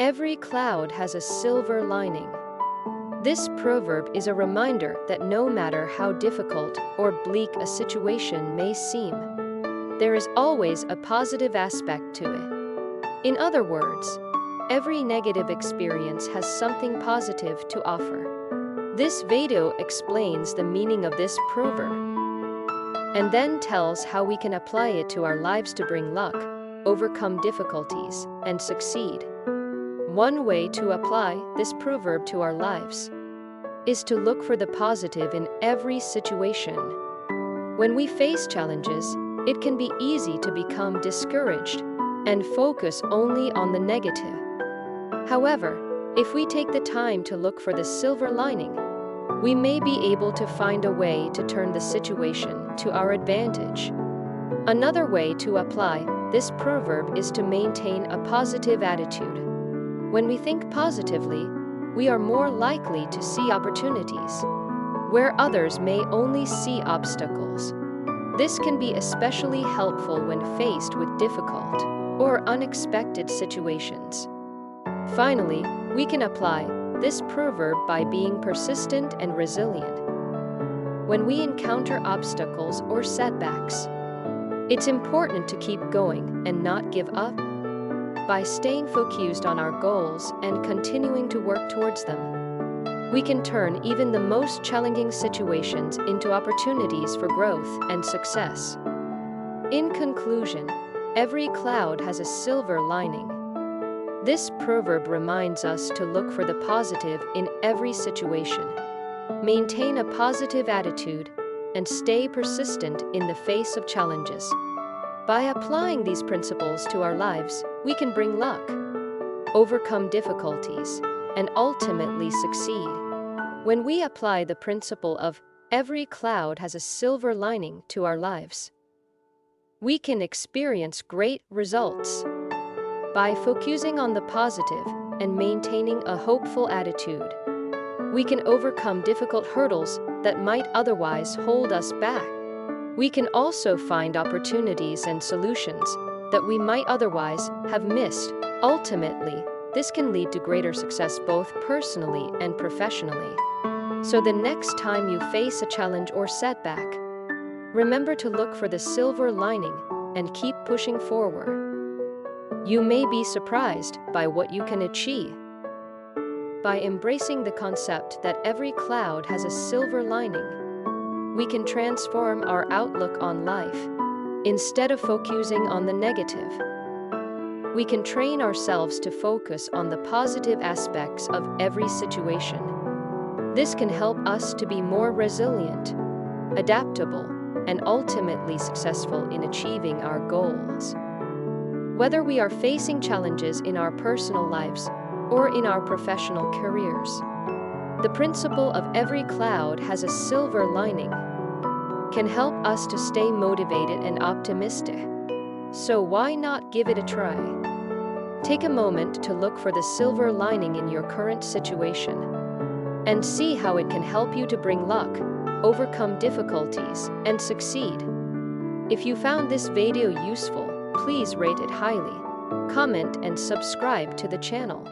Every cloud has a silver lining. This proverb is a reminder that no matter how difficult or bleak a situation may seem, there is always a positive aspect to it. In other words, every negative experience has something positive to offer. This video explains the meaning of this proverb and then tells how we can apply it to our lives to bring luck, overcome difficulties, and succeed. One way to apply this proverb to our lives is to look for the positive in every situation. When we face challenges, it can be easy to become discouraged and focus only on the negative. However, if we take the time to look for the silver lining, we may be able to find a way to turn the situation to our advantage. Another way to apply this proverb is to maintain a positive attitude. When we think positively, we are more likely to see opportunities where others may only see obstacles. This can be especially helpful when faced with difficult or unexpected situations. Finally, we can apply this proverb by being persistent and resilient. When we encounter obstacles or setbacks, it's important to keep going and not give up. By staying focused on our goals and continuing to work towards them, we can turn even the most challenging situations into opportunities for growth and success. In conclusion, every cloud has a silver lining. This proverb reminds us to look for the positive in every situation, maintain a positive attitude, and stay persistent in the face of challenges. By applying these principles to our lives, we can bring luck, overcome difficulties, and ultimately succeed. When we apply the principle of every cloud has a silver lining to our lives, we can experience great results. By focusing on the positive and maintaining a hopeful attitude, we can overcome difficult hurdles that might otherwise hold us back. We can also find opportunities and solutions that we might otherwise have missed. Ultimately, this can lead to greater success both personally and professionally. So the next time you face a challenge or setback, remember to look for the silver lining and keep pushing forward. You may be surprised by what you can achieve. By embracing the concept that every cloud has a silver lining, we can transform our outlook on life. Instead of focusing on the negative, we can train ourselves to focus on the positive aspects of every situation. This can help us to be more resilient, adaptable, and ultimately successful in achieving our goals. Whether we are facing challenges in our personal lives or in our professional careers, the principle of every cloud has a silver lining can help us to stay motivated and optimistic. So why not give it a try? Take a moment to look for the silver lining in your current situation and see how it can help you to bring luck, overcome difficulties, and succeed. If you found this video useful, please rate it highly, comment, and subscribe to the channel.